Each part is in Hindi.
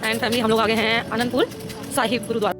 एंड फैमिली हम लोग आ गए हैं आनंदपुर साहिब गुरुद्वारा।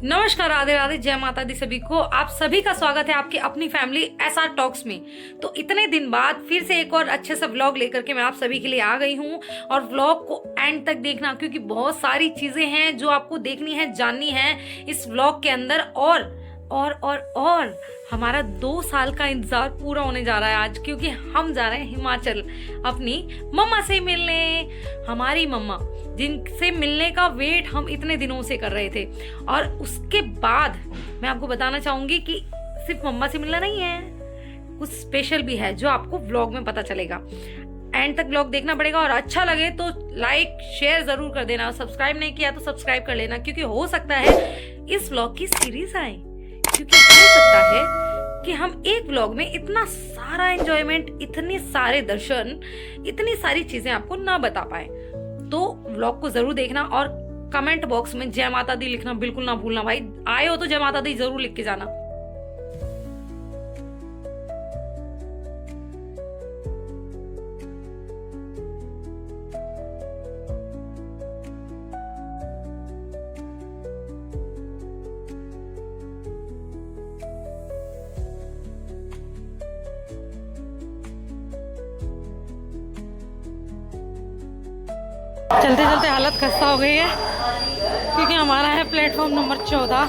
नमस्कार, राधे राधे, जय माता दी सभी को। आप सभी का स्वागत है आपकी अपनी फैमिली SR टॉक्स में। तो इतने दिन बाद फिर से एक और अच्छे से व्लॉग लेकर के मैं आप सभी के लिए आ गई हूँ। और व्लॉग को एंड तक देखना, क्योंकि बहुत सारी चीजें हैं जो आपको देखनी है, जाननी है इस व्लॉग के अंदर। और हमारा 2 साल का इंतजार पूरा होने जा रहा है आज, क्योंकि हम जा रहे हैं हिमाचल अपनी मम्मा से मिलने। हमारी मम्मा जिनसे मिलने का वेट हम इतने दिनों से कर रहे थे। और उसके बाद मैं आपको बताना चाहूंगी कि सिर्फ मम्मा से मिलना नहीं है, कुछ स्पेशल भी है जो आपको व्लॉग में पता चलेगा। एंड तक व्लॉग देखना पड़ेगा और अच्छा लगे तो लाइक शेयर जरूर कर देना। सब्सक्राइब नहीं किया तो सब्सक्राइब कर लेना, क्योंकि हो सकता है इस व्लॉग की सीरीज आए, क्योंकि हो सकता है कि हम एक व्लॉग में इतना सारा एंजॉयमेंट, इतने सारे दर्शन, इतनी सारी चीजें आपको ना बता पाए। तो व्लॉग को जरूर देखना और कमेंट बॉक्स में जय माता दी लिखना बिल्कुल ना भूलना भाई। आए हो तो जय माता दी जरूर लिख के जाना। चलते चलते हालत खस्ता हो गई है, क्योंकि हमारा है प्लेटफॉर्म नंबर 14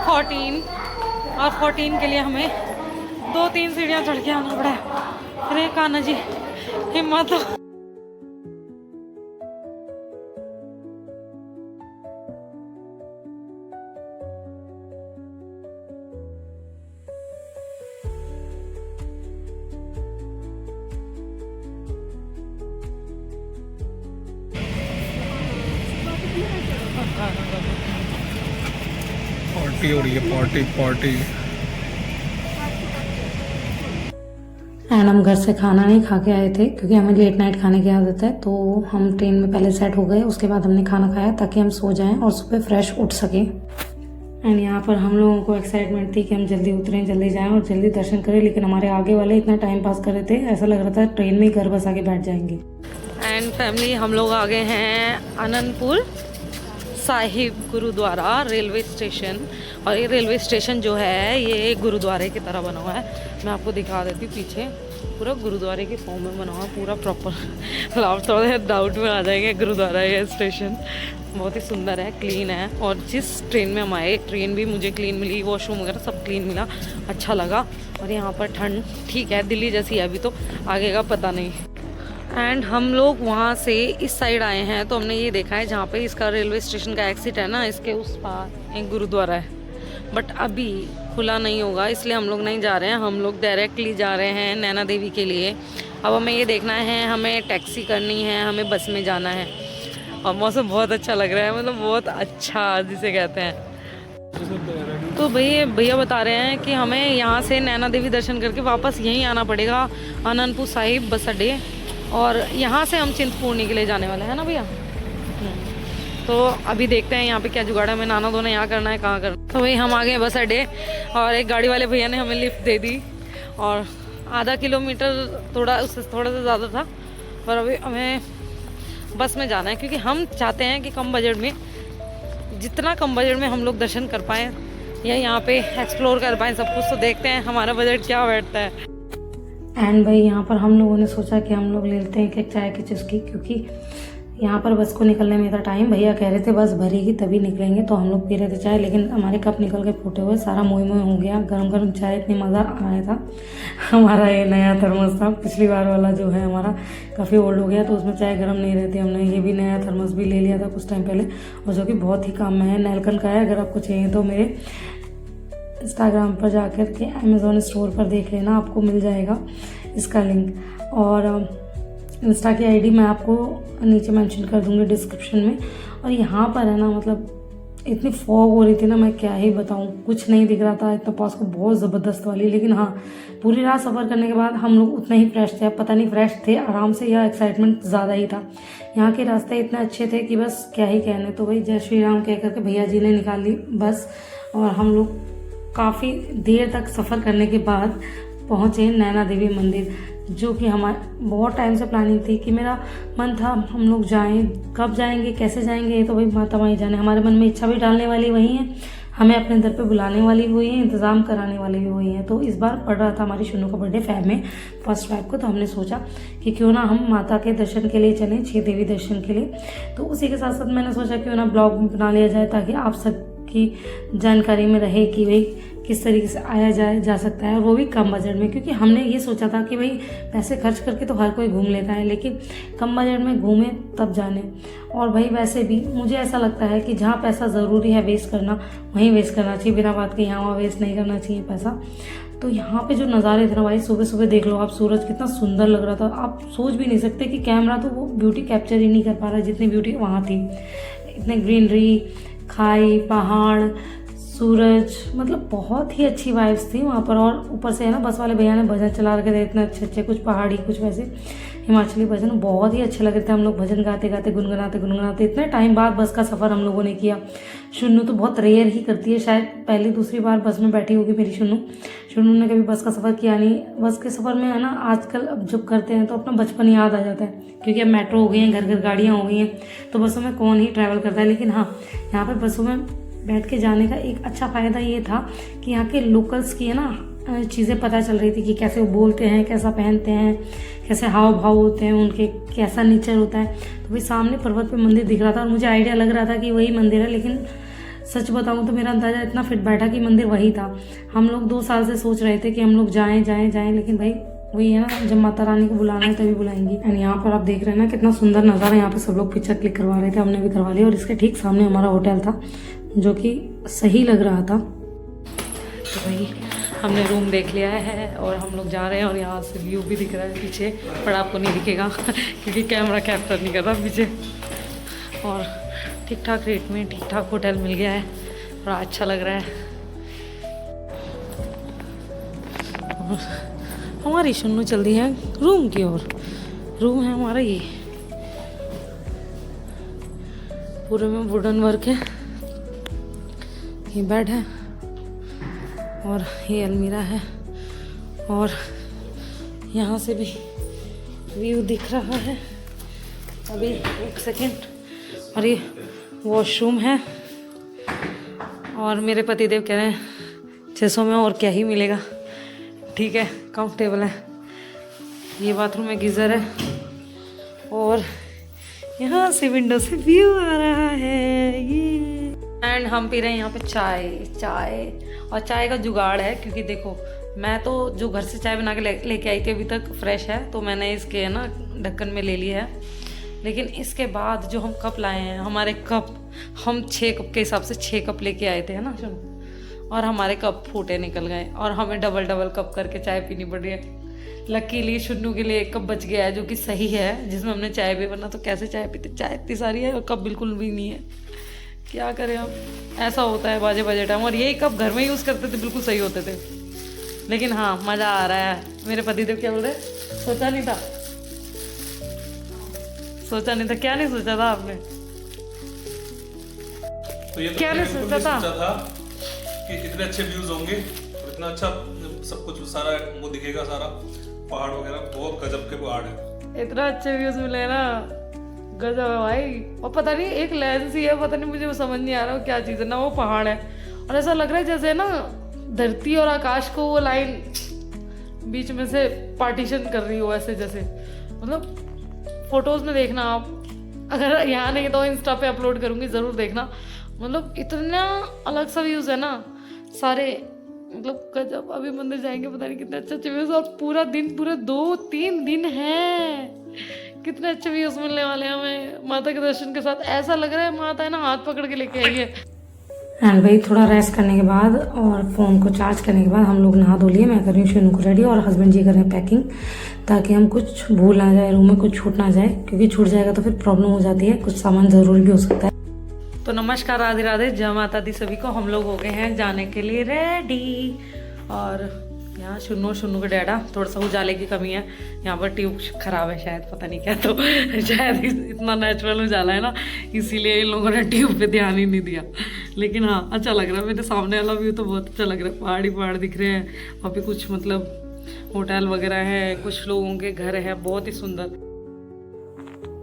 14 और 14 के लिए हमें 2-3 सीढ़ियाँ चढ़ के आना पड़ा है। अरे कान्हा जी हिम्मत। पार्टी हो रही है, पार्टी। एंड हम घर से खाना नहीं खा के आए थे, क्योंकि हमें लेट नाइट खाने की आदत है। तो हम ट्रेन में पहले सेट हो गए, उसके बाद हमने खाना खाया ताकि हम सो जाएं और सुबह फ्रेश उठ सकें। एंड यहाँ पर हम लोगों को एक्साइटमेंट थी कि हम जल्दी उतरें, जल्दी जाएं और जल्दी दर्शन करें। लेकिन हमारे आगे वाले इतना टाइम पास कर रहे थे, ऐसा लग रहा था ट्रेन में ही घर बस आके बैठ जाएंगे। एंड फैमिली हम लोग आ गए हैं आनंदपुर साहिब गुरुद्वारा रेलवे स्टेशन। और ये रेलवे स्टेशन जो है ये गुरुद्वारे की तरह बना हुआ है। मैं आपको दिखा देती हूँ, पीछे पूरा गुरुद्वारे के फॉर्म में बना हुआ, पूरा प्रॉपर। आप थोड़े डाउट में आ जाएंगे, गुरुद्वारा ये स्टेशन बहुत ही सुंदर है, क्लीन है। और जिस ट्रेन में हम आए, ट्रेन भी मुझे क्लीन मिली, वॉशरूम वगैरह सब क्लीन मिला, अच्छा लगा। और यहाँ पर ठंड ठीक है, दिल्ली जैसी है अभी, तो आगे का पता नहीं। एंड हम लोग वहाँ से इस साइड आए हैं, तो हमने ये देखा है जहाँ पे इसका रेलवे स्टेशन का एग्जिट है ना, इसके उस पार एक गुरुद्वारा है, बट अभी खुला नहीं होगा, इसलिए हम लोग नहीं जा रहे हैं। हम लोग डायरेक्टली जा रहे हैं नैना देवी के लिए। अब हमें ये देखना है, हमें टैक्सी करनी है, हमें बस में जाना है। और मौसम बहुत अच्छा लग रहा है, मतलब बहुत अच्छा जिसे कहते हैं। तो भैया बता रहे हैं कि हमें यहाँ से नैना देवी दर्शन करके वापस यहीं आना पड़ेगा, आनंदपुर साहिब बस अड्डे। और यहाँ से हम चिंतपूर्णी के लिए जाने वाले हैं ना भैया। तो अभी देखते हैं यहाँ पे क्या जुगाड़ है, हमें नाना धोना यहाँ करना है, कहाँ करना। तो भाई हम आ गए बस अड्डे, और एक गाड़ी वाले भैया ने हमें लिफ्ट दे दी। और आधा किलोमीटर उससे थोड़ा सा ज़्यादा था, पर अभी हमें बस में जाना है, क्योंकि हम चाहते हैं कि कम बजट में, जितना कम बजट में हम लोग दर्शन कर पाएँ या यहाँ पे एक्सप्लोर कर पाएँ सब कुछ। तो देखते हैं हमारा बजट क्या बैठता है। एंड भाई यहाँ पर हम लोगों ने सोचा कि हम लोग ले लेते हैं एक चाय की चुस्की, क्योंकि यहाँ पर बस को निकलने में था टाइम। भैया कह रहे थे बस भरेगी तभी निकलेंगे, तो हम लोग पी रहे थे चाय, लेकिन हमारे कप निकल के फूटे हुए, सारा मोई हो गया। गरम गरम चाय, इतनी मज़ा आया था। हमारा ये नया थर्मस था, पिछली बार वाला जो है हमारा काफ़ी ओल्ड हो गया, तो उसमें चाय गर्म नहीं रहती। हमने ये भी नया थर्मस भी ले लिया था कुछ टाइम पहले, और जो कि बहुत ही काम में है। नेलकन का है, अगर आपको चाहिए तो मेरे इंस्टाग्राम पर जाकर के अमेज़ॉन स्टोर पर देख लेना, आपको मिल जाएगा इसका लिंक। और इंस्टा की आईडी मैं आपको नीचे मेंशन कर दूँगी डिस्क्रिप्शन में। और यहाँ पर है ना, मतलब इतनी फॉग हो रही थी ना, मैं क्या ही बताऊँ, कुछ नहीं दिख रहा था, इतना पॉज को बहुत ज़बरदस्त वाली। लेकिन हाँ, पूरी रात सफ़र करने के बाद हम लोग उतना ही फ्रेश थे। पता नहीं फ्रेश थे आराम से या एक्साइटमेंट ज़्यादा ही था। यहाँ के रास्ते इतने अच्छे थे कि बस क्या ही कहने। तो भाई जय श्री राम कह करके भैया जी ने निकाल ली बस, और हम लोग काफ़ी देर तक सफ़र करने के बाद पहुँचे नैना देवी मंदिर, जो कि हमारे बहुत टाइम से प्लानिंग थी कि मेरा मन था हम लोग जाएं। कब जाएंगे, कैसे जाएंगे, ये तो भाई माता माई जाने। हमारे मन में इच्छा भी डालने वाली वही है, हमें अपने दर पे बुलाने वाली भी वही है, इंतज़ाम कराने वाली भी वही है। तो इस बार पड़ रहा था हमारी शुनू का बर्थडे फ़ेब में, फर्स्ट फ़ेब को। तो हमने सोचा कि क्यों ना हम माता के दर्शन के लिए चलें, 6 देवी दर्शन के लिए। तो उसी के साथ साथ मैंने सोचा क्यों ना ब्लॉग बना लिया जाए, ताकि आप सबकी जानकारी में रहे कि भाई किस तरीके से आया जा सकता है, और वो भी कम बजट में। क्योंकि हमने ये सोचा था कि भाई पैसे खर्च करके तो हर कोई घूम लेता है, लेकिन कम बजट में घूमे तब जाने। और भाई वैसे भी मुझे ऐसा लगता है कि जहाँ पैसा ज़रूरी है वेस्ट करना, वहीं वेस्ट करना चाहिए, बिना बात के यहाँ वहाँ वेस्ट नहीं करना चाहिए पैसा। तो यहाँ पे जो नज़ारे थे ना भाई, सुबह सुबह देख लो आप, सूरज कितना सुंदर लग रहा था। आप सोच भी नहीं सकते कि कैमरा तो वो ब्यूटी कैप्चर ही नहीं कर पा रहा जितनी ब्यूटी वहाँ थी। इतने ग्रीनरी, खाई, पहाड़, सूरज, मतलब बहुत ही अच्छी वाइब्स थी वहाँ पर। और ऊपर से है ना, बस वाले भैया ने भजन चला रखे थे इतने अच्छे अच्छे, कुछ पहाड़ी कुछ वैसे हिमाचली भजन, बहुत ही अच्छे लग रहे थे। हम लोग भजन गाते गाते गुनगुनाते इतने टाइम बाद बस का सफ़र हम लोगों ने किया। शुन्नू तो बहुत रेयर ही करती है, शायद पहली दूसरी बार बस में बैठी होगी मेरी शुन्नू ने कभी बस का सफ़र किया नहीं। बस के सफ़र में है ना, आजकल अब जब करते हैं तो अपना बचपन याद आ जाता है, क्योंकि अब मेट्रो हो गई हैं, घर घर गाड़ियाँ हो गई हैं, तो बसों में कौन ही ट्रैवल करता है। लेकिन हाँ, यहाँ पर बसों में बैठ के जाने का एक अच्छा फ़ायदा ये था कि यहाँ के लोकल्स की है ना चीज़ें पता चल रही थी कि कैसे वो बोलते हैं, कैसा पहनते हैं, कैसे हाव भाव होते हैं उनके, कैसा नेचर होता है। तो भाई सामने पर्वत पे मंदिर दिख रहा था और मुझे आइडिया लग रहा था कि वही मंदिर है, लेकिन सच बताऊँ तो मेरा अंदाज़ा इतना फिट बैठा कि मंदिर वही था। हम लोग 2 साल से सोच रहे थे कि हम लोग जाएं, लेकिन भाई वही है ना, जब माता रानी को बुलाना है तभी बुलाएंगी। एंड यहाँ पर आप देख रहे हैं ना कितना सुंदर नज़ारा। यहाँ पे सब लोग पिक्चर क्लिक करवा रहे थे, हमने भी करवा लिया। और इसके ठीक सामने हमारा होटल था, जो कि सही लग रहा था। तो भाई हमने रूम देख लिया है और हम लोग जा रहे हैं। और यहाँ से व्यू भी दिख रहा है पीछे, पर आपको नहीं दिखेगा क्योंकि कैमरा कैप्चर नहीं कर रहा पीछे। और ठीक ठाक रेट में ठीक ठाक होटल मिल गया है, बड़ा अच्छा लग रहा है। और हमारी शुन्नू चल दी है रूम की ओर। रूम है हमारा ये, पूरे में वुडन वर्क है। ये बेड है और ये अलमीरा है, और यहाँ से भी व्यू दिख रहा है। अभी एक सेकेंड। और ये वॉशरूम है, और मेरे पतिदेव कह रहे हैं 600 में और क्या ही मिलेगा, ठीक है, कंफर्टेबल है। ये बाथरूम में गीज़र है, और यहाँ से विंडो से व्यू आ रहा है ये। एंड हम पी रहे हैं यहाँ पे चाय। और चाय का जुगाड़ है, क्योंकि देखो मैं तो जो घर से चाय बना के लेके आई थी अभी तक फ्रेश है, तो मैंने इसके ना ढक्कन में ले लिया है। लेकिन इसके बाद जो हम कप लाए हैं, हमारे कप, हम 6 कप के हिसाब से 6 कप लेके आए थे, है ना सुनो, और हमारे कप फूटे निकल गए, और हमें डबल कप करके चाय पीनी पड़ रही है। लकीली शुन्नू के लिए 1 कप बच गया है, जो कि सही है, जिसमें हमने चाय भी, वरना तो कैसे चाय पीते, चाय इतनी सारी है और कप बिल्कुल भी नहीं है। क्या करें हम, ऐसा होता है बाजे टाइम। और यही कप घर में यूज़ करते थे, बिल्कुल सही होते थे। लेकिन हाँ, मज़ा आ रहा है। मेरे पतिदेव क्या बोल रहे, सोचा नहीं था, क्या नहीं सोचा था आपने? तो ये तो क्या नहीं सोचा था कि इतने अच्छे व्यूज होंगे और इतना अच्छा सब कुछ, सारा वो दिखेगा, सारा पहाड़ वगैरह, बहुत गजब के पहाड़ है। इतना अच्छे व्यूज मिले ना, गजब है भाई। और पता नहीं एक लेंस ही है, पता नहीं मुझे समझ नहीं आ रहा वो क्या चीज़ है ना, वो पहाड़ है, और ऐसा लग रहा है जैसे ना धरती और आकाश को वो लाइन बीच में से पार्टीशन कर रही हो, ऐसे जैसे, मतलब फोटोज़ में देखना आप, अगर यहाँ नहीं तो इंस्टा पे अपलोड करूँगी, ज़रूर देखना। मतलब इतना अलग सा व्यूज़ है ना सारे, मतलब गजब। अभी मंदिर जाएंगे, पता नहीं कितने अच्छे व्यूज़, और पूरा दिन, पूरे 2-3 दिन है, कितने अच्छे व्यूज़ मिलने वाले हैं हमें माता के दर्शन के साथ। ऐसा लग रहा है माता है ना हाथ पकड़ के लेके आई है। एंड भाई थोड़ा रेस्ट करने के बाद और फ़ोन को चार्ज करने के बाद हम लोग नहा धो लिए। मैं कर रही हूँ शिनू को रेडी और हस्बैंड जी कर रहे हैं पैकिंग, ताकि हम कुछ भूल ना जाए, रूम में कुछ छूट ना जाए, क्योंकि छूट जाएगा तो फिर प्रॉब्लम हो जाती है, कुछ सामान ज़रूरी भी हो सकता है। तो नमस्कार, राधे राधे, जय माता दी सभी को। हम लोग हो गए हैं जाने के लिए रेडी। और यहाँ शुन्नू के डैडा, थोड़ा सा उजाले की कमी है, यहाँ पर ट्यूब खराब है शायद, पता नहीं क्या, तो शायद इतना नेचुरल उजाला है ना, इसीलिए इन लोगों ने ट्यूब पे ध्यान ही नहीं दिया। लेकिन हाँ, अच्छा लग रहा है, मेरे सामने वाला व्यू तो बहुत अच्छा लग रहा है, पहाड़ ही पहाड़ दिख रहे हैं, वहाँ पे कुछ मतलब होटल वगैरह है, कुछ लोगों के घर है, बहुत ही सुंदर।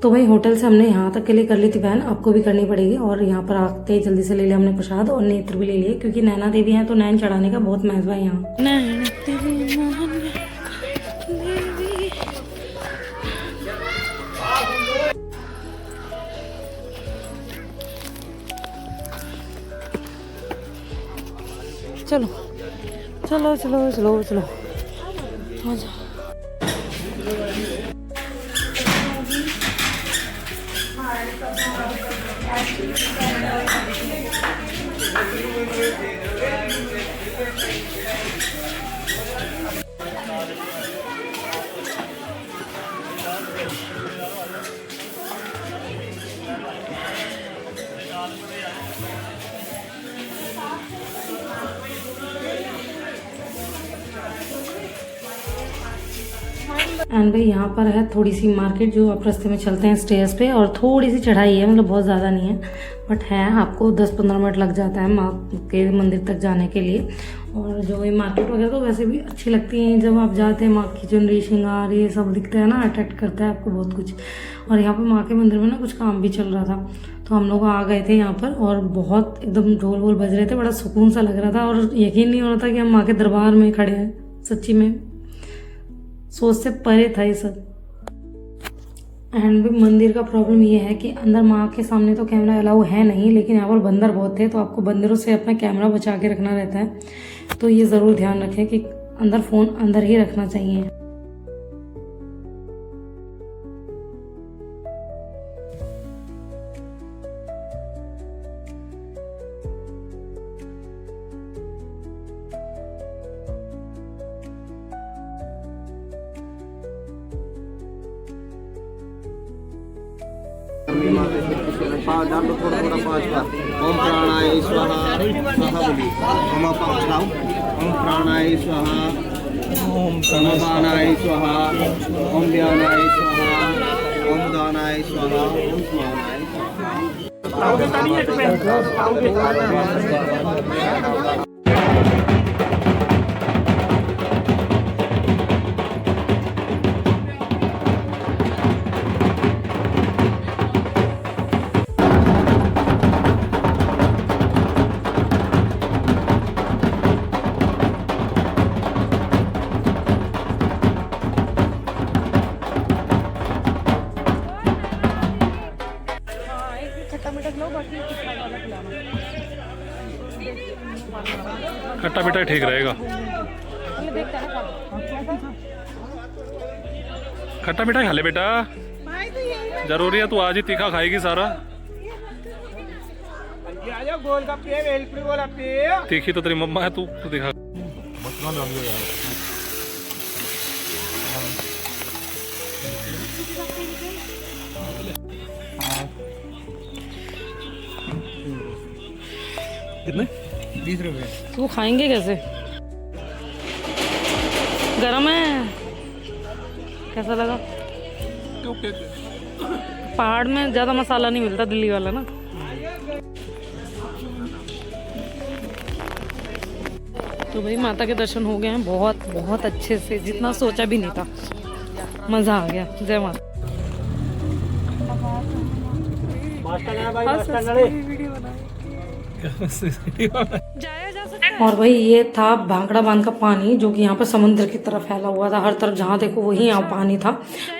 तो भाई होटल से हमने यहाँ तक के लिए कर ली थी बहन, आपको भी करनी पड़ेगी। और यहाँ पर आते ही जल्दी से ले लिया हमने प्रसाद और नेत्र भी ले लिए, क्योंकि नैना देवी हैं तो नैन चढ़ाने का बहुत महत्व है यहाँ। चलो चलो चलो चलो चलो, एंड भाई यहाँ पर है थोड़ी सी मार्केट, जो आप रास्ते में चलते हैं स्टेयर्स पे, और थोड़ी सी चढ़ाई है, मतलब बहुत ज़्यादा नहीं है, बट है, आपको 10-15 मिनट लग जाता है माँ के मंदिर तक जाने के लिए। और जो ये मार्केट वगैरह तो वैसे भी अच्छी लगती हैं, जब आप जाते हैं माँ की चुनरी श्रृंगार ये सब दिखता है ना, अट्रैक्ट करता है आपको बहुत कुछ। और यहाँ पर माँ के मंदिर में ना कुछ काम भी चल रहा था, तो हम लोग आ गए थे यहाँ पर, और बहुत एकदम ढोल वोल बज रहे थे, बड़ा सुकून सा लग रहा था, और यकीन नहीं हो रहा था कि हम माँ के दरबार में खड़े हैं। सच्ची में सोच से परे था ये सब। एंड भी मंदिर का प्रॉब्लम ये है कि अंदर माँ के सामने तो कैमरा अलाउ है नहीं, लेकिन यहाँ पर बंदर बहुत थे, तो आपको बंदरों से अपना कैमरा बचा के रखना रहता है, तो ये ज़रूर ध्यान रखें कि अंदर फ़ोन अंदर ही रखना चाहिए। डाल दो थोड़ा थोड़ा 5 बार। ओम प्राणाय स्वाहा, स्वाहा बोली। ओम अपाक्षाओ, ओम प्राणाय स्वाहा, ओम समानाय स्वाहा, ओम ध्यानाय स्वाहा, ओम दानाय स्वाहा, ओम स्मरणाय स्वाहा। खट्टा मीठा ठीक रहेगा, खट्टा मीठा खा ले बेटा, जरूरी है, तू आज ही तीखा खाएगी सारा। तीखी तो तेरी मम्मा है, तू दिखा। कितने? 20 रुपए। तो वो खाएंगे कैसे? गरम है, कैसा लगा? पहाड़ में ज़्यादा मसाला नहीं मिलता, दिल्ली वाला ना। तो भाई माता के दर्शन हो गए हैं बहुत बहुत अच्छे से, जितना सोचा भी नहीं था, मज़ा आ गया। जय माता। जाया जा सकता है। और भाई ये था भांगड़ा बांध का पानी, जो कि यहाँ पर समुद्र की तरफ फैला हुआ था, हर तरफ जहाँ देखो वही यहाँ पानी था।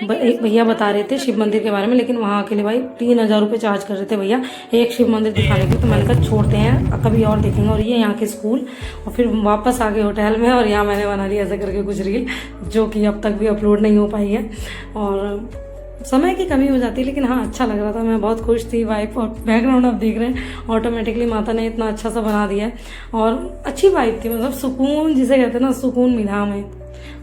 भैया बता रहे थे शिव मंदिर के बारे में, लेकिन वहाँ के लिए भाई 3000 रुपये चार्ज कर रहे थे भैया एक शिव मंदिर दिखाने के। तो मैंने कहा छोड़ते हैं, कभी और देखेंगे। और ये यहाँ के स्कूल, और फिर वापस आ गए होटल में, और यहाँ मैंने बना ली ऐसे करके कुछ रील, जो कि अब तक भी अपलोड नहीं हो पाई है। और समय की कमी हो जाती है, लेकिन हाँ अच्छा लग रहा था, मैं बहुत खुश थी। वाइब और बैकग्राउंड आप देख रहे हैं, ऑटोमेटिकली माता ने इतना अच्छा सा बना दिया है और अच्छी वाइब थी, मतलब सुकून जिसे कहते हैं ना, सुकून मिला हमें।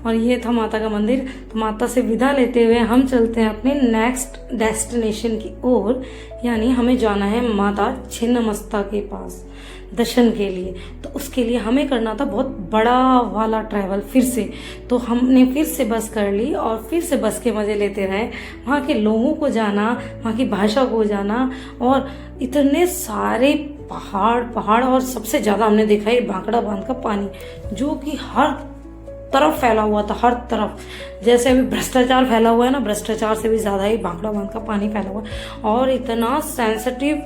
और ये था माता का मंदिर। तो माता से विदा लेते हुए हम चलते हैं अपने नेक्स्ट डेस्टिनेशन की ओर, यानी हमें जाना है माता छिन्नमस्ता के पास दर्शन के लिए। तो उसके लिए हमें करना था बहुत बड़ा वाला ट्रैवल फिर से। तो हमने फिर से बस कर ली और फिर से बस के मज़े लेते रहे, वहाँ के लोगों को जाना, वहाँ की भाषा को जाना, और इतने सारे पहाड़ और सबसे ज़्यादा हमने देखा है भांकड़ा बांध का पानी, जो कि हर तरफ फैला हुआ था, हर तरफ। जैसे अभी भ्रष्टाचार फैला हुआ है ना, भ्रष्टाचार से भी ज़्यादा ही भांकड़ा बांध का पानी फैला हुआ है। और इतना सेंसिटिव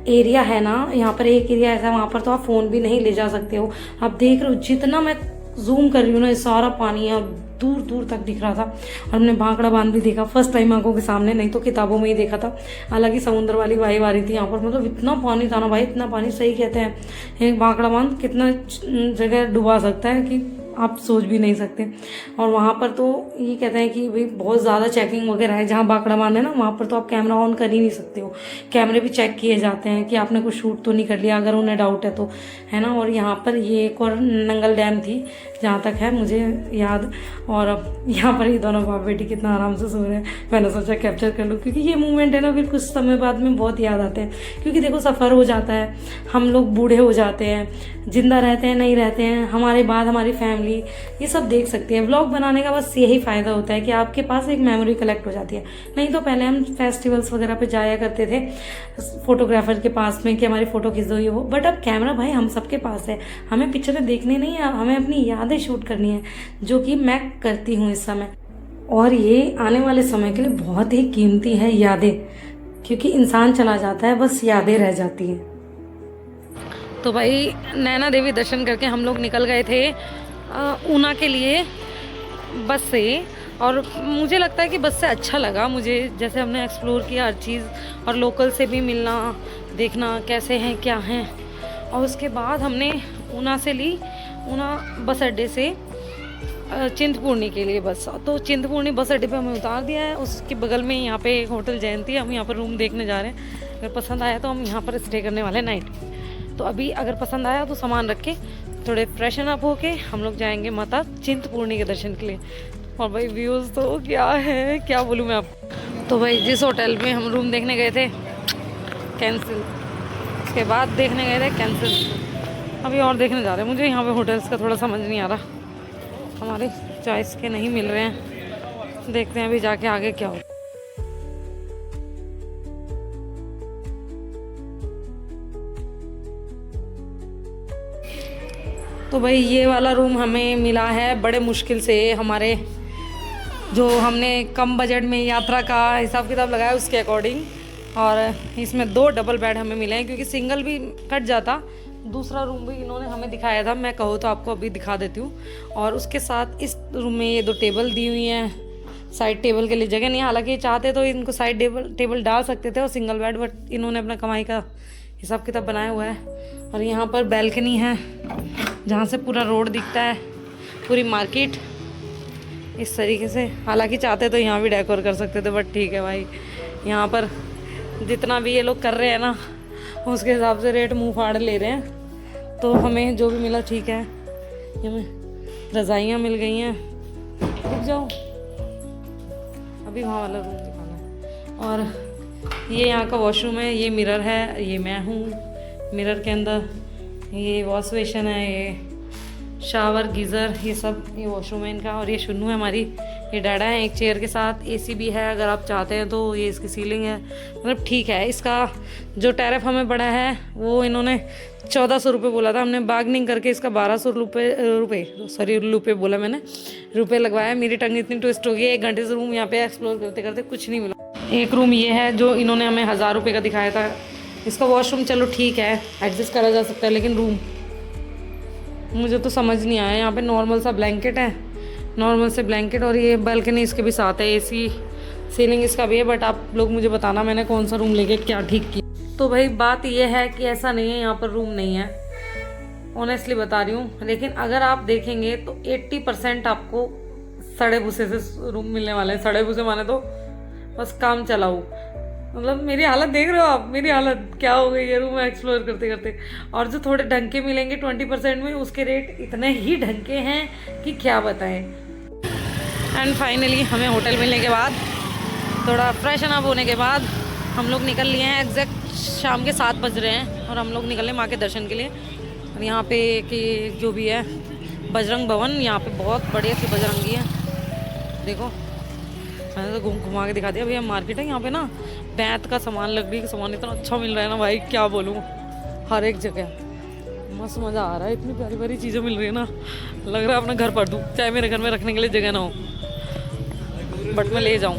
एरिया है ना, यहाँ पर एक एरिया ऐसा है वहाँ पर तो आप फ़ोन भी नहीं ले जा सकते हो। आप देख रहे हो, जितना मैं जूम कर रही हूँ ना, ये सारा पानी है, दूर दूर तक दिख रहा था। और हमने भांकड़ा बांध भी देखा फर्स्ट टाइम आंखों के सामने, नहीं तो किताबों में ही देखा था। हालांकि समुद्र वाली वाइब आ रही थी यहाँ पर, मतलब इतना पानी था ना भाई, इतना पानी, सही कहते हैं एक भांकड़ा बांध कितना जगह डुबा सकता है कि आप सोच भी नहीं सकते। और वहाँ पर तो ये कहते हैं कि भाई बहुत ज़्यादा चेकिंग वगैरह है। जहाँ भांकड़ा बांध है ना, वहाँ पर तो आप कैमरा ऑन कर ही नहीं सकते हो, कैमरे भी चेक किए जाते हैं कि आपने कुछ शूट तो नहीं कर लिया, अगर उन्हें डाउट है तो, है ना। और यहाँ पर ये एक और नंगल डैम थी जहाँ तक है मुझे याद। और यहाँ पर ये दोनों बाप बेटी कितना आराम से सो रहे हैं, मैंने सोचा कैप्चर कर लूँ, क्योंकि ये मूवमेंट है ना फिर कुछ समय बाद में बहुत याद आते हैं। क्योंकि देखो सफ़र हो जाता है, हम लोग बूढ़े हो जाते हैं, जिंदा रहते हैं नहीं रहते हैं, हमारे बाद हमारी फैमिली ये सब देख सकती है। व्लॉग बनाने का बस यही फ़ायदा होता है कि आपके पास एक मेमोरी कलेक्ट हो जाती है। नहीं तो पहले हम फेस्टिवल्स वगैरह पे जाया करते थे फोटोग्राफर के पास में कि हमारी फ़ोटो खींच दो ये वो, बट अब कैमरा भाई हम सबके पास है। हमें पिक्चरें देखनी नहीं है, हमें अपनी यादें शूट करनी है, जो कि मैं करती हूँ इस समय। और ये आने वाले समय के लिए बहुत ही कीमती है यादें, क्योंकि इंसान चला जाता है, बस यादें रह जाती हैं। तो भाई नैना देवी दर्शन करके हम लोग निकल गए थे ऊना के लिए बस से। और मुझे लगता है कि बस से अच्छा लगा मुझे, जैसे हमने एक्सप्लोर किया हर चीज़, और लोकल से भी मिलना, देखना कैसे हैं क्या हैं। और उसके बाद हमने ऊना से ली, ऊना बस अड्डे से चिंतपूर्णी के लिए बस। तो चिंतपूर्णी बस अड्डे पे हमें उतार दिया है, उसके बगल में यहाँ पे एक होटल जयंती, हम यहाँ पर रूम देखने जा रहे हैं। अगर पसंद आया तो हम यहाँ पर स्टे करने वाले नाइट। तो अभी अगर पसंद आया तो सामान रख के थोड़े फ्रेशन अप होके हम लोग जाएंगे माता चिंतपूर्णी के दर्शन के लिए। और भाई व्यूज़ तो क्या है, क्या बोलूँ मैं आपको। तो भाई जिस होटल में हम रूम देखने गए थे कैंसिल, उसके बाद देखने गए थे कैंसिल, अभी और देखने जा रहे हैं। मुझे यहाँ पे होटल्स का थोड़ा समझ नहीं आ रहा, हमारे चॉइस के नहीं मिल रहे हैं। देखते हैं अभी जाके आगे क्या हो। तो भाई ये वाला रूम हमें मिला है बड़े मुश्किल से, हमारे जो हमने कम बजट में यात्रा का हिसाब किताब लगाया उसके अकॉर्डिंग। और इसमें 2 डबल बेड हमें मिले हैं, क्योंकि सिंगल भी कट जाता। दूसरा रूम भी इन्होंने हमें दिखाया था, मैं कहूँ तो आपको अभी दिखा देती हूँ। और उसके साथ इस रूम में ये 2 टेबल दी हुई हैं, साइड टेबल के लिए जगह नहीं, हालांकि चाहते तो इनको साइड टेबल डाल सकते थे और सिंगल बेड, बट इन्होंने अपना कमाई का हिसाब किताब बनाया हुआ है। और यहाँ पर बैल्कनी है जहाँ से पूरा रोड दिखता है, पूरी मार्केट इस तरीके से। हालांकि चाहते तो यहाँ भी डेकोर कर सकते थे, बट ठीक है भाई, यहाँ पर जितना भी ये लोग कर रहे हैं ना, उसके हिसाब से रेट मुंह फाड़ ले रहे हैं। तो हमें जो भी मिला ठीक है। हमें रज़ाइयाँ मिल गई हैं, रुक जाओ अभी वहाँ वाला रूम दिखाना है। और ये यहाँ का वॉशरूम है, ये मिरर है, ये मैं हूँ मिरर के अंदर, ये वॉश बेसिन है, ये शावर गीज़र, ये सब ये वॉशरूम है इनका। और ये शुन्नू है हमारी, ये डाडा है एक चेयर के साथ, एसी भी है अगर आप चाहते हैं तो। ये इसकी सीलिंग है, मतलब ठीक है। इसका जो टैरिफ हमें पड़ा है वो इन्होंने 1400 रुपये बोला था, हमने बार्गनिंग करके इसका 1200 रुपये बोला मैंने, रुपये लगवाया। मेरी टंग इतनी ट्विस्ट हो गई, 1 घंटे से रूम यहाँ पे एक्सप्लोर करते करते कुछ नहीं मिला। एक रूम ये है जो इन्होंने हमें 1000 रुपये का दिखाया था। इसका वॉशरूम चलो ठीक है, एडजस्ट करा जा सकता है, लेकिन रूम मुझे तो समझ नहीं आया। यहाँ पे नॉर्मल सा ब्लैंकेट है, नॉर्मल से ब्लैंकेट, और ये बालकनी इसके भी साथ है, एसी सीलिंग इसका भी है। बट आप लोग मुझे बताना मैंने कौन सा रूम लेके क्या ठीक किया। तो भाई बात ये है कि ऐसा नहीं है यहाँ पर रूम नहीं है, ऑनेस्टली बता रही हूँ। लेकिन अगर आप देखेंगे तो 80% आपको सड़े भूसे से रूम मिलने वाले हैं। सड़े भूसे माने तो बस काम चलाऊँ। मतलब मेरी हालत देख रहे हो आप, मेरी हालत क्या हो गई है रूम एक्सप्लोर करते करते। और जो थोड़े ढंग के मिलेंगे 20% में, उसके रेट इतने ही ढंग के हैं कि क्या बताएं। एंड फाइनली हमें होटल मिलने के बाद, थोड़ा फ्रेशन अप होने के बाद हम लोग निकल लिए हैं। एग्जैक्ट शाम के 7 बज रहे हैं और हम लोग निकले माँ के दर्शन के लिए। और यहाँ पे कि जो भी है बजरंग भवन, यहाँ पे बहुत बड़े से बजरंगी है। देखो मैंने तो घुमा के दिखा दिया। भैया मार्केट है यहाँ पे ना, बैत का सामान, लकड़ी का सामान इतना अच्छा मिल रहा है ना भाई, क्या बोलूँ। हर एक जगह मस्त मज़ा आ रहा है, इतनी प्यारी प्यारी चीज़ें मिल रही है ना, लग रहा है अपना घर पढ़ दूँ, चाहे मेरे घर में रखने के लिए जगह ना हो, बट मैं ले जाऊँ।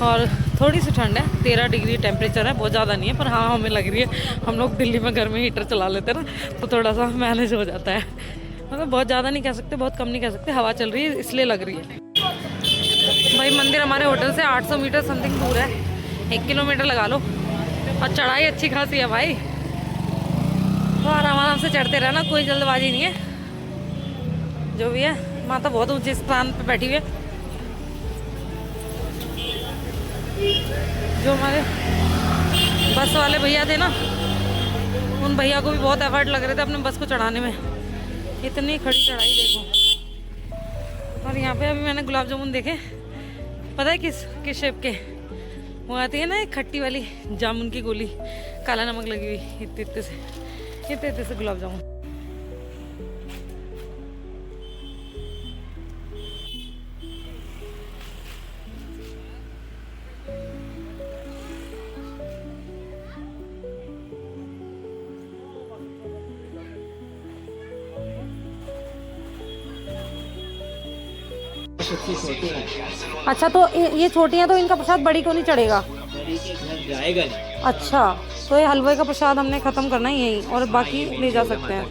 और थोड़ी सी ठंड है, 13 डिग्री टेम्परेचर है, बहुत ज़्यादा नहीं है, पर हाँ हमें लग रही है। हम लोग दिल्ली में घर में हीटर चला लेते हैं ना, तो थोड़ा सा मैनेज हो जाता है। मतलब बहुत ज़्यादा नहीं कह सकते, बहुत कम नहीं कह सकते, हवा चल रही है इसलिए लग रही है। भाई मंदिर हमारे होटल से 800 मीटर समथिंग दूर है, 1 किलोमीटर लगा लो। और चढ़ाई अच्छी खासी है भाई, तो आराम से चढ़ते रहना, कोई जल्दबाजी नहीं है। जो भी है माता बहुत ऊंचे स्थान पे बैठी हुई है। जो हमारे बस वाले भैया थे ना, उन भैया को भी बहुत एफर्ट लग रहे थे अपने बस को चढ़ाने में। इतनी खड़ी चढ़ाई देखो। और यहाँ पे अभी मैंने गुलाब जामुन देखे, पता है किस शेप के, वो आती है ना एक खट्टी वाली जामुन की गोली, काला नमक लगी हुई, इतने से गुलाब जामुन। अच्छा तो ये छोटी हैं, तो इनका प्रसाद बड़ी को नहीं चढ़ेगा? जाएगा। अच्छा तो ये हलवे का प्रसाद हमने ख़त्म करना है यहीं, और बाकी ले जा सकते हैं।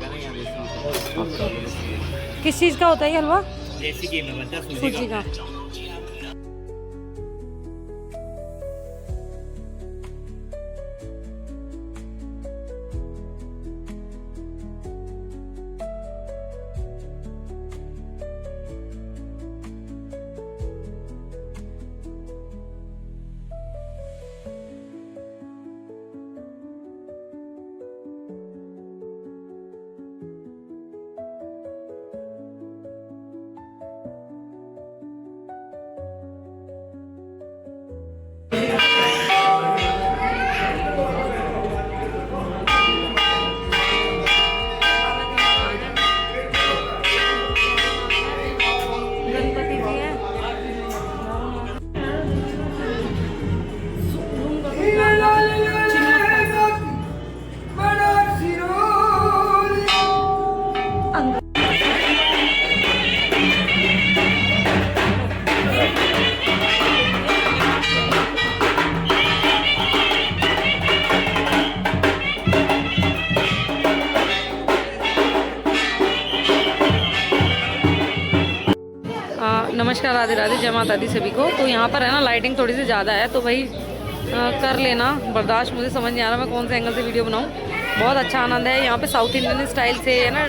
किस चीज़ का होता है ये हलवा? सूजी का। नमस्कार, राधे राधे, जय माता दी सभी को। तो यहाँ पर है ना लाइटिंग थोड़ी सी ज़्यादा है, तो भाई कर लेना बर्दाश्त। मुझे समझ नहीं आ रहा मैं कौन से एंगल से वीडियो बनाऊँ। बहुत अच्छा आनंद है यहाँ पे, साउथ इंडियन स्टाइल से है ना,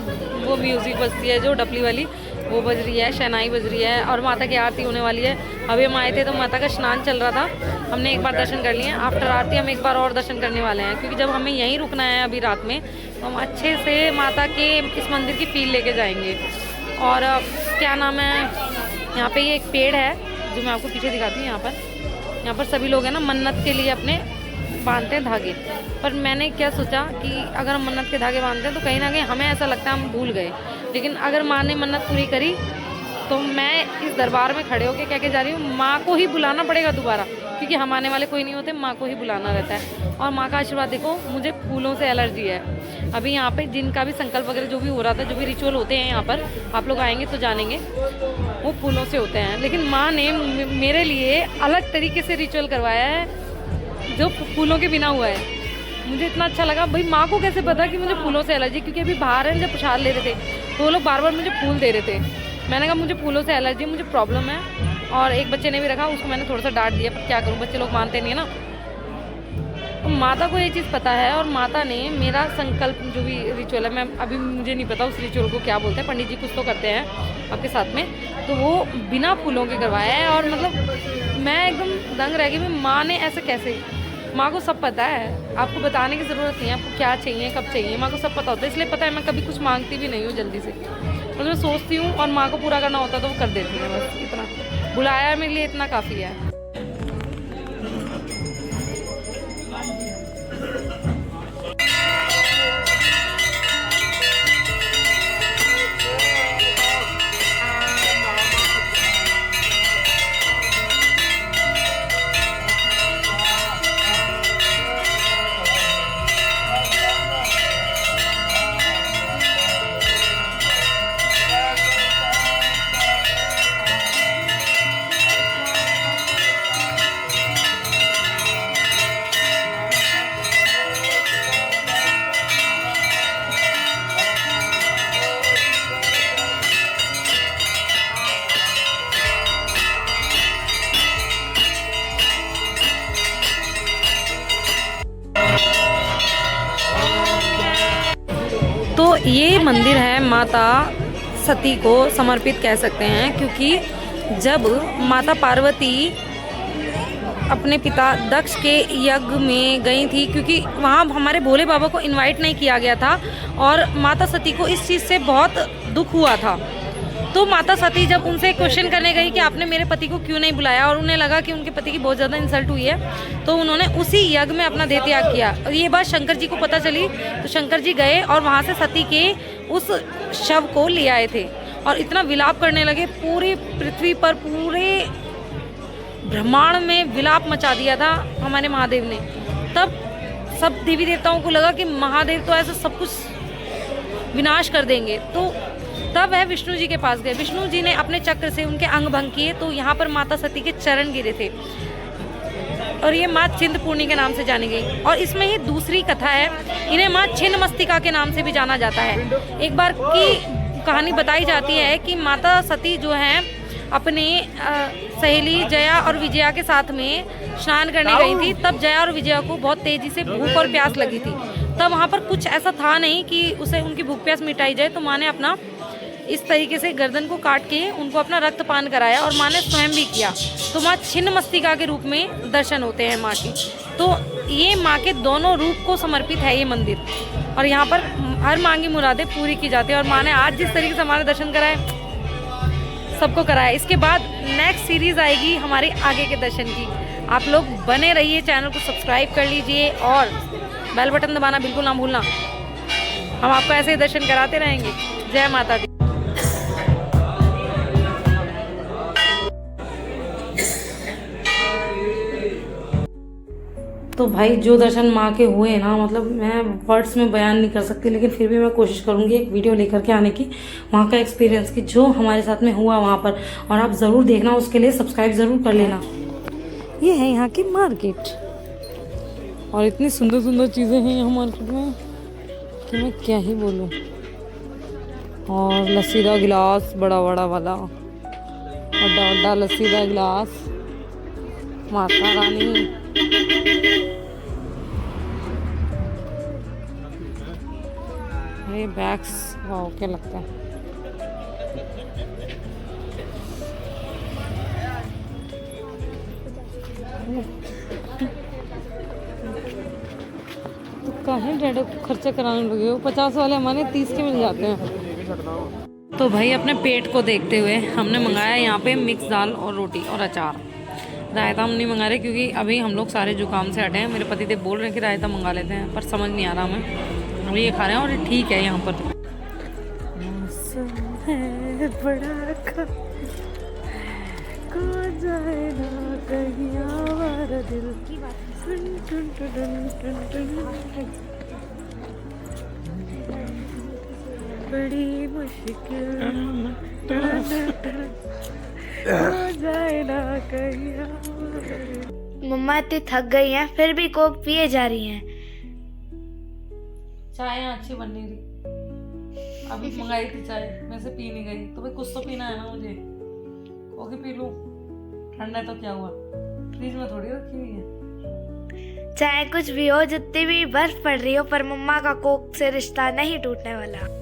वो म्यूज़िक बजती है जो डपली वाली, वो बज रही है, शहनाई बज रही है, और माता की आरती होने वाली है। अभी हम आए थे तो माता का स्नान चल रहा था, हमने एक बार दर्शन कर लिए। आफ्टर आरती हम एक बार और दर्शन करने वाले हैं, क्योंकि जब हमें यहीं रुकना है अभी रात में, तो हम अच्छे से माता के इस मंदिर की फील लेके जाएंगे। और क्या नाम है, यहाँ पे ये एक पेड़ है जो मैं आपको पीछे दिखाती हूँ। यहाँ पर सभी लोग हैं ना मन्नत के लिए अपने बांधते हैं धागे। पर मैंने क्या सोचा कि अगर हम मन्नत के धागे बांधते हैं तो कहीं ना कहीं हमें ऐसा लगता है हम भूल गए, लेकिन अगर माँ ने मन्नत पूरी करी तो मैं इस दरबार में खड़े होकर कह के जा रही हूँ, माँ को ही बुलाना पड़ेगा दोबारा, क्योंकि हम आने वाले कोई नहीं होते, माँ को ही बुलाना रहता है। और माँ का आशीर्वाद देखो, मुझे फूलों से एलर्जी है। अभी यहाँ पे जिनका भी संकल्प वगैरह जो भी हो रहा था, जो भी रिचुअल होते हैं यहाँ पर, आप लोग आएंगे तो जानेंगे, वो फूलों से होते हैं। लेकिन माँ ने मेरे लिए अलग तरीके से रिचुअल करवाया है जो फूलों के बिना हुआ है। मुझे इतना अच्छा लगा। भाई माँ को कैसे पता कि मुझे फूलों से एलर्जी, क्योंकि अभी बाहर है जब प्रसाद ले रहे थे तो वो लोग बार बार मुझे फूल दे रहे थे। मैंने कहा मुझे फूलों से एलर्जी, मुझे प्रॉब्लम है। और एक बच्चे ने भी रखा, उसको मैंने थोड़ा सा डांट दिया, पर क्या करूँ, बच्चे लोग मानते नहीं है ना। तो माता को ये चीज़ पता है और माता ने मेरा संकल्प जो भी रिचुअल है, मैं अभी मुझे नहीं पता उस रिचुअल को क्या बोलते हैं, पंडित जी कुछ तो करते हैं आपके साथ में, तो वो बिना फूलों के करवाया है। और मतलब मैं एकदम दंग रह गई, माँ ने ऐसे कैसे, माँ को सब पता है, आपको बताने की ज़रूरत नहीं है आपको क्या चाहिए कब चाहिए, माँ को सब पता होता है। इसलिए पता है मैं कभी कुछ मांगती भी नहीं हूँ जल्दी से, मतलब मैं सोचती हूँ और माँ को पूरा करना होता है तो वो कर देती है, बस इतना बुलाया मेरे लिए इतना काफ़ी है। तो ये मंदिर है माता सती को समर्पित कह सकते हैं, क्योंकि जब माता पार्वती अपने पिता दक्ष के यज्ञ में गई थी, क्योंकि वहाँ हमारे भोले बाबा को इनवाइट नहीं किया गया था और माता सती को इस चीज़ से बहुत दुख हुआ था। तो माता सती जब उनसे क्वेश्चन करने गई कि आपने मेरे पति को क्यों नहीं बुलाया, और उन्हें लगा कि उनके पति की बहुत ज़्यादा इंसल्ट हुई है, तो उन्होंने उसी यज्ञ में अपना देह त्याग किया। और ये बात शंकर जी को पता चली तो शंकर जी गए और वहाँ से सती के उस शव को ले आए थे और इतना विलाप करने लगे, पूरी पृथ्वी पर पूरे ब्रह्मांड में विलाप मचा दिया था हमारे महादेव ने। तब सब देवी देवताओं को लगा कि महादेव तो ऐसा सब कुछ विनाश कर देंगे, तो तब वह विष्णु जी के पास गए। विष्णु जी ने अपने चक्र से उनके अंग भंग किए, तो यहाँ पर माता सती के चरण गिरे थे और ये माँ चिंतपूर्णी के नाम से जानी गई। और इसमें ही दूसरी कथा है, इन्हें माँ छिन्नमस्तिका के नाम से भी जाना जाता है। एक बार की कहानी बताई जाती है कि माता सती जो है अपने सहेली जया और विजया के साथ में स्नान करने गई थी। तब जया और विजया को बहुत तेजी से भूख और प्यास लगी थी। तब वहाँ पर कुछ ऐसा था नहीं कि उसे उनकी भूख प्यास मिटाई जाए, तो माँ ने अपना इस तरीके से गर्दन को काट के उनको अपना रक्तपान कराया और माँ ने स्वयं भी किया। तो माँ छिन्नमस्तिका के रूप में दर्शन होते हैं माँ की। तो ये माँ के दोनों रूप को समर्पित है ये मंदिर, और यहाँ पर हर मांगी मुरादें पूरी की जाती है। और माँ ने आज जिस तरीके से हमारे दर्शन कराए, सबको कराया। इसके बाद नेक्स्ट सीरीज़ आएगी हमारे आगे के दर्शन की। आप लोग बने रहिए, चैनल को सब्सक्राइब कर लीजिए और बेल बटन दबाना बिल्कुल ना भूलना। हम आपको ऐसे ही दर्शन कराते रहेंगे। जय माता दी। तो भाई जो दर्शन माँ के हुए ना, मतलब मैं वर्ड्स में बयान नहीं कर सकती, लेकिन फिर भी मैं कोशिश करूँगी एक वीडियो लेकर के आने की, वहाँ का एक्सपीरियंस की जो हमारे साथ में हुआ वहाँ पर। और आप ज़रूर देखना, उसके लिए सब्सक्राइब ज़रूर कर लेना। ये है यहाँ की मार्केट और इतनी सुंदर सुंदर चीज़ें हैं यहाँ मार्केट में कि मैं क्या ही बोलूँ। और लस्सी का गिलास बड़ा बड़ा वाला, बड़ा बड़ा लस्सी का गिलास, माता रानी। ये बैग्स वाओ क्या लगता है। तो काहे डैडो खर्चा कराने लगे हो, 50 वाले हमारे 30 के मिल जाते हैं। तो भाई अपने पेट को देखते हुए हमने मंगाया यहाँ पे मिक्स दाल और रोटी और अचार। रायता हम नहीं मंगा रहे क्योंकि अभी हम लोग सारे जुकाम से हटे हैं। मेरे पतिदेव बोल रहे हैं कि रायता मंगा लेते हैं, पर समझ नहीं आ रहा हमें। अभी ये खा रहे हैं और ठीक है। यहाँ पर मौसम है बड़ा दिल की बात बड़ी मुश्किल मम्मा इतनी थक गई हैं फिर भी कोक पिए जा रही हैं। चाय अच्छी बन नहीं रही। अभी मंगाई थी चाय, मैं से पी नहीं गई। तो भाई कुछ तो पीना है ना मुझे, कोक पी लूं। ठंडा है तो क्या हुआ, फ्रिज में थोड़ी रखी हुई है। चाहे कुछ भी हो, जितनी भी बर्फ पड़ रही हो, पर मम्मा का कोक से रिश्ता नहीं टूटने वाला।